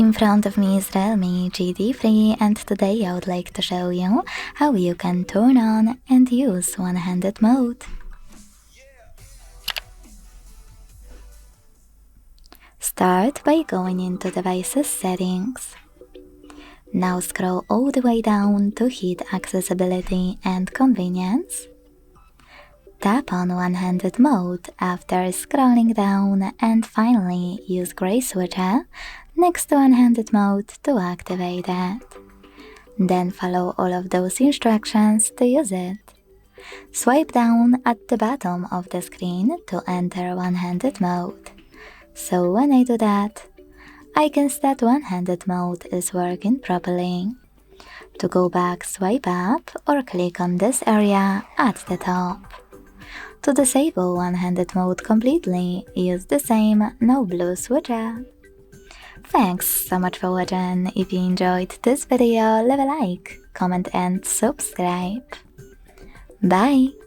In front of me is REALME GT3 and today I would like to show you how you can turn on and use one-handed mode. Start by going into Devices Settings. Now scroll all the way down to hit Accessibility and Convenience. Tap on one-handed mode after scrolling down and finally use gray switcher next to one-handed mode to activate it. Then follow all of those instructions to use it. Swipe down at the bottom of the screen to enter one-handed mode. So when I do that, I can see that one-handed mode is working properly. To go back, swipe up or click on this area at the top. To disable one-handed mode completely, use the same no blue switcher. Thanks so much for watching. If you enjoyed this video, leave a like, comment and subscribe. Bye!